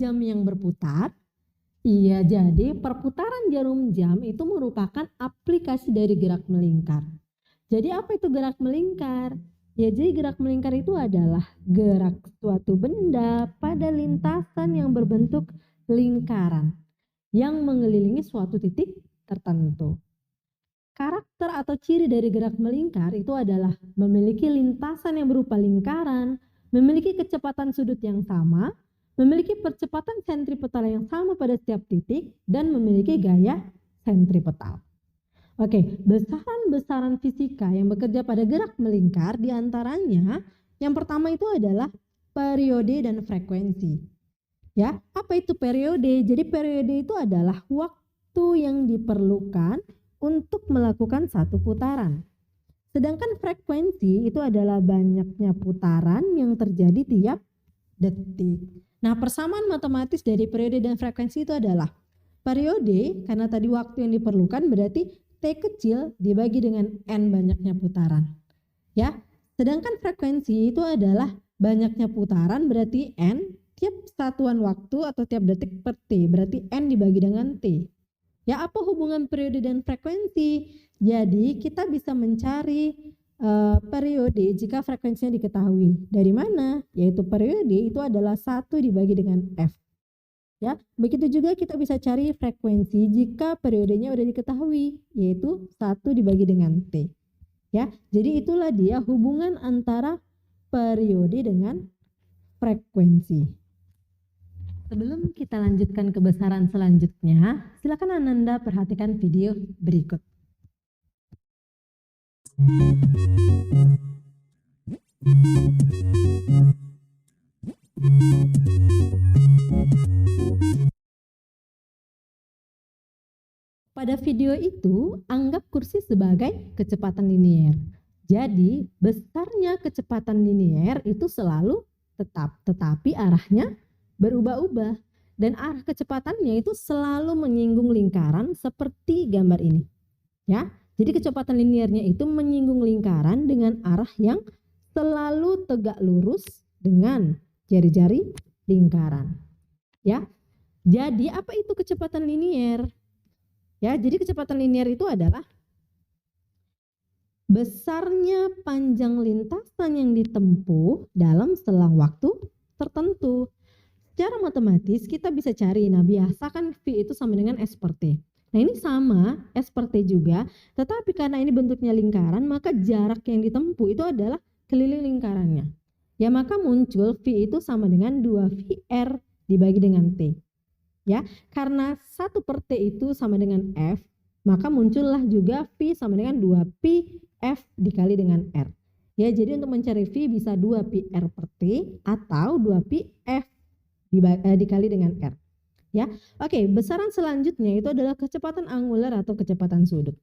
jam yang berputar. Iya, jadi perputaran jarum jam itu merupakan aplikasi dari gerak melingkar. Jadi apa itu gerak melingkar? Ya, jadi gerak melingkar itu adalah gerak suatu benda pada lintasan yang berbentuk lingkaran yang mengelilingi suatu titik tertentu. Karakter atau ciri dari gerak melingkar itu adalah memiliki lintasan yang berupa lingkaran, memiliki kecepatan sudut yang sama, memiliki percepatan sentripetal yang sama pada setiap titik, dan memiliki gaya sentripetal. Oke, besaran-besaran fisika yang bekerja pada gerak melingkar diantaranya yang pertama itu adalah periode dan frekuensi. Ya, apa itu periode? Jadi periode itu adalah waktu yang diperlukan untuk melakukan satu putaran. Sedangkan frekuensi itu adalah banyaknya putaran yang terjadi tiap detik. Nah, persamaan matematis dari periode dan frekuensi itu adalah periode, karena tadi waktu yang diperlukan berarti T kecil dibagi dengan N banyaknya putaran. Ya, sedangkan frekuensi itu adalah banyaknya putaran berarti N tiap satuan waktu atau tiap detik per T, berarti N dibagi dengan T. Ya, apa hubungan periode dan frekuensi? Jadi kita bisa mencari periode jika frekuensinya diketahui. Dari mana? Yaitu periode itu adalah 1 dibagi dengan F. Ya, begitu juga kita bisa cari frekuensi jika periodenya udah diketahui, yaitu 1 dibagi dengan T. Ya, jadi itulah dia hubungan antara periode dengan frekuensi. Sebelum kita lanjutkan ke besaran selanjutnya, silakan Ananda perhatikan video berikut. Pada video itu, anggap kursi sebagai kecepatan linier. Jadi, besarnya kecepatan linier itu selalu tetap, tetapi arahnya berubah-ubah. Dan arah kecepatannya itu selalu menyinggung lingkaran seperti gambar ini. Ya, jadi kecepatan liniernya itu menyinggung lingkaran dengan arah yang selalu tegak lurus dengan jari-jari lingkaran. Ya, jadi apa itu kecepatan linier? Ya, jadi kecepatan linier itu adalah besarnya panjang lintasan yang ditempuh dalam selang waktu tertentu. Secara matematis kita bisa cari, nah biasa kan V itu sama dengan S per T. Nah ini sama, S per T juga, tetapi karena ini bentuknya lingkaran, maka jarak yang ditempuh itu adalah keliling lingkarannya. Ya, maka muncul V itu sama dengan 2VR dibagi dengan T. Ya, karena 1 per T itu sama dengan F, maka muncullah juga V sama dengan 2πF dikali dengan R. Ya, jadi untuk mencari V bisa 2πR per T atau 2πF dikali dengan R. Ya, oke, besaran selanjutnya itu adalah kecepatan angular atau kecepatan sudut.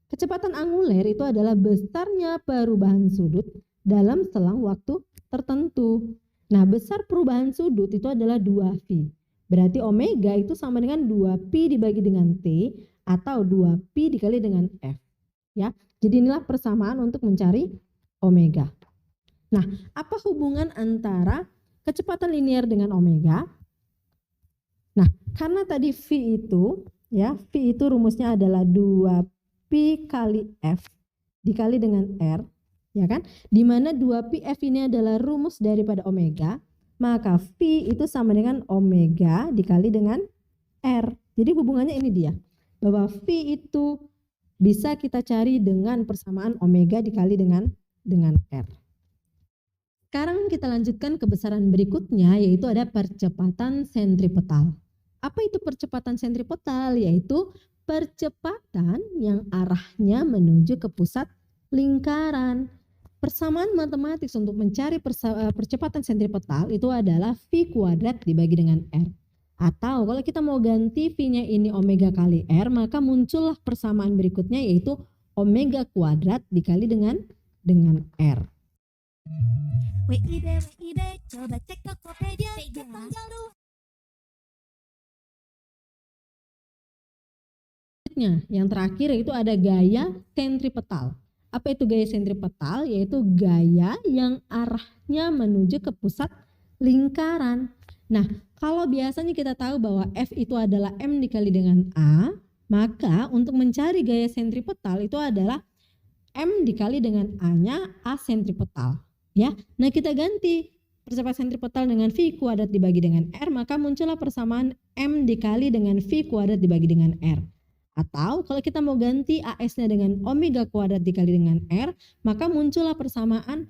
Kecepatan angular itu adalah besarnya perubahan sudut dalam selang waktu tertentu. Nah, besar perubahan sudut itu adalah 2V. Berarti omega itu sama dengan 2pi dibagi dengan T atau 2pi dikali dengan F. Ya, jadi inilah persamaan untuk mencari omega. Nah, apa hubungan antara kecepatan linier dengan omega? Nah, karena tadi V itu, ya, V itu rumusnya adalah 2pi kali F dikali dengan R, ya kan? Di mana 2πF ini adalah rumus daripada omega, maka V itu sama dengan omega dikali dengan R. Jadi hubungannya ini dia, bahwa V itu bisa kita cari dengan persamaan omega dikali dengan R. Sekarang kita lanjutkan ke besaran berikutnya, yaitu ada percepatan sentripetal. Apa itu percepatan sentripetal? Yaitu percepatan yang arahnya menuju ke pusat lingkaran. Persamaan matematis untuk mencari percepatan sentripetal itu adalah V kuadrat dibagi dengan R. Atau kalau kita mau ganti V-nya ini omega kali R, maka muncullah persamaan berikutnya, yaitu omega kuadrat dikali dengan R. WIB, coba cek Tokopedia, gampang jauh. Yang terakhir itu ada gaya sentripetal. Apa itu gaya sentripetal? Yaitu gaya yang arahnya menuju ke pusat lingkaran. Nah, Kalau biasanya kita tahu bahwa F itu adalah M dikali dengan A, maka untuk mencari gaya sentripetal itu adalah M dikali dengan A-nya A sentripetal. Ya, nah kita ganti percepatan sentripetal dengan V kuadrat dibagi dengan R, maka muncullah persamaan M dikali dengan V kuadrat dibagi dengan R. Atau kalau kita mau ganti AS-nya dengan omega kuadrat dikali dengan R, maka muncullah persamaan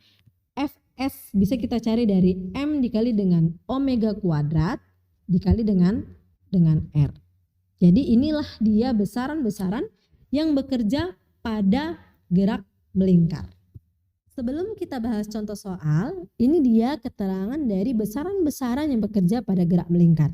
Fs bisa kita cari dari M dikali dengan omega kuadrat dikali dengan R. Jadi inilah dia besaran-besaran yang bekerja pada gerak melingkar. Sebelum kita bahas contoh soal, ini dia keterangan dari besaran-besaran yang bekerja pada gerak melingkar.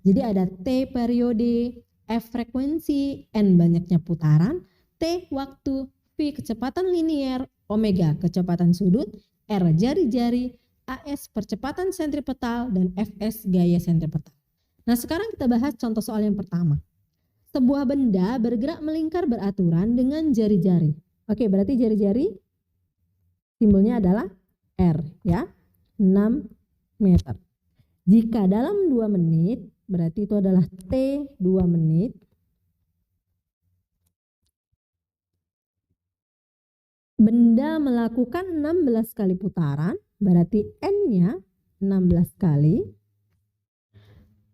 Jadi ada T periode, F frekuensi, N banyaknya putaran, T waktu, V kecepatan linier, omega kecepatan sudut, R jari-jari, AS percepatan sentripetal, dan Fs gaya sentripetal. Nah sekarang kita bahas contoh soal yang pertama. Sebuah benda bergerak melingkar beraturan dengan jari-jari. Oke, berarti jari-jari simbolnya adalah R ya, 6 meter. Jika dalam 2 menit, berarti itu adalah T 2 menit, benda melakukan 16 kali putaran, berarti N-nya 16 kali.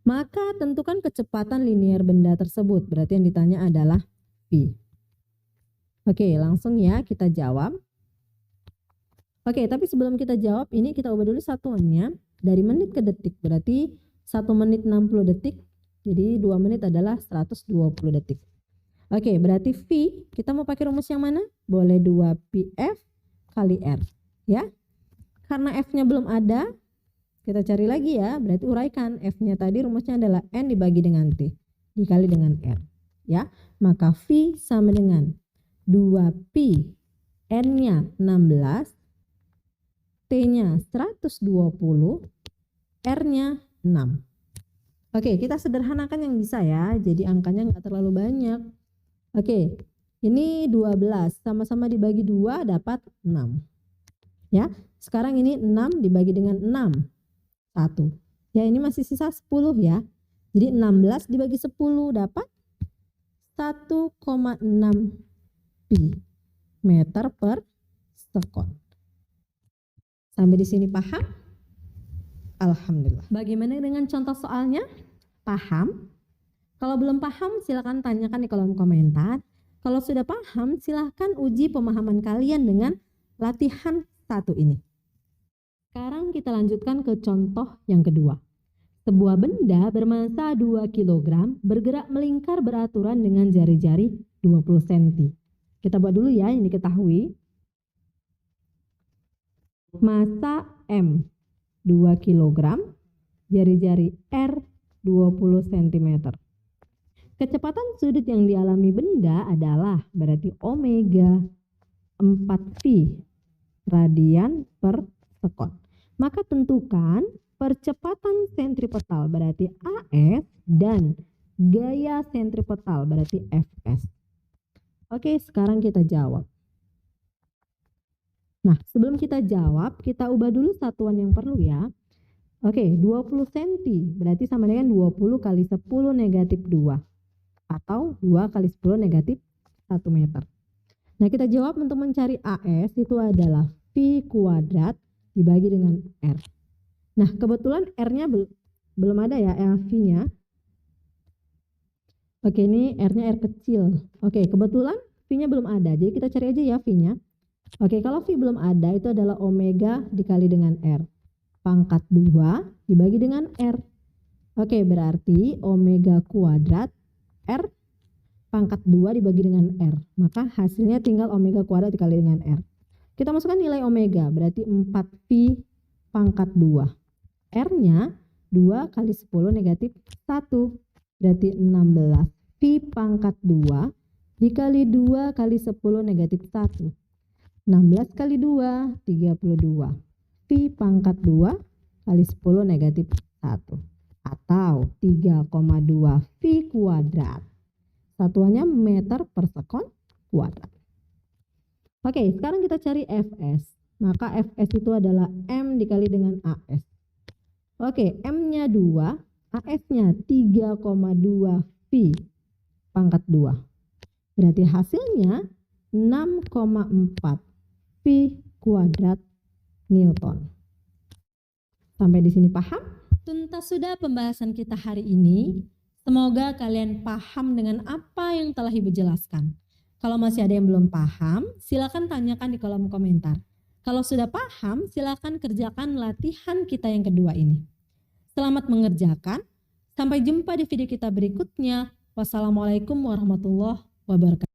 Maka tentukan kecepatan linier benda tersebut, berarti yang ditanya adalah V. Oke, langsung ya kita jawab. Oke, tapi sebelum kita jawab ini kita ubah dulu satuannya dari menit ke detik, berarti 1 menit 60 detik, jadi 2 menit adalah 120 detik. Oke, berarti V kita mau pakai rumus yang mana? Boleh 2PF kali R ya. Karena F-nya belum ada, kita cari lagi ya, berarti uraikan. F-nya tadi rumusnya adalah N dibagi dengan T dikali dengan R ya. Maka V sama dengan 2P, N-nya 16, T-nya 120, R-nya 6. Oke, kita sederhanakan yang bisa ya, jadi angkanya nggak terlalu banyak. Oke, ini 12 sama-sama dibagi 2 dapat 6 ya. Sekarang ini 6 dibagi dengan 6, 1 ya, ini masih sisa 10 ya. Jadi 16 dibagi 10 dapat 1,6 pi meter per sekon. Sampai di sini paham? Alhamdulillah. Bagaimana dengan contoh soalnya? Paham? Kalau belum paham silahkan tanyakan di kolom komentar. Kalau sudah paham silahkan uji pemahaman kalian dengan latihan 1 ini. Sekarang kita lanjutkan ke contoh yang kedua. Sebuah benda bermassa 2 kg bergerak melingkar beraturan dengan jari-jari 20 cm. Kita buat dulu ya yang diketahui. Massa M 2 kg, jari-jari R 20 cm. Kecepatan sudut yang dialami benda adalah berarti omega 4V radian per sekon. Maka tentukan percepatan sentripetal berarti AS dan gaya sentripetal berarti Fs. Oke, sekarang kita jawab. Nah, sebelum kita jawab, kita ubah dulu satuan yang perlu ya. Oke, 20 cm berarti sama dengan 20 kali 10 negatif 2. Atau 2 kali 10 negatif 1 meter. Nah kita jawab untuk mencari AS itu adalah V kuadrat dibagi dengan R. Nah kebetulan R-nya belum ada ya, V-nya. Oke, ini R-nya R kecil. Oke, kebetulan V-nya belum ada, jadi kita cari aja ya V-nya. Oke, kalau V belum ada itu adalah omega dikali dengan R. Pangkat 2 dibagi dengan R. Oke, berarti omega kuadrat R pangkat 2 dibagi dengan R. Maka hasilnya tinggal omega kuadrat dikali dengan R. Kita masukkan nilai omega, berarti 4V pangkat 2. R-nya 2 kali 10 negatif 1. Berarti 16V pangkat 2 dikali 2 kali 10 negatif 1. 16 kali 2, 32. V pangkat 2 kali 10 negatif 1. Atau 3,2 V kuadrat. Satuannya meter per sekon kuadrat. Oke, sekarang kita cari Fs. Maka Fs itu adalah M dikali dengan AS. Oke, M-nya 2, AS-nya 3,2 V pangkat 2. Berarti hasilnya 6,4 V kuadrat Newton. Sampai di sini paham? Tuntas sudah pembahasan kita hari ini. Semoga kalian paham dengan apa yang telah Ibu jelaskan. Kalau masih ada yang belum paham, silakan tanyakan di kolom komentar. Kalau sudah paham, silakan kerjakan latihan kita yang kedua ini. Selamat mengerjakan. Sampai jumpa di video kita berikutnya. Wassalamualaikum warahmatullahi wabarakatuh.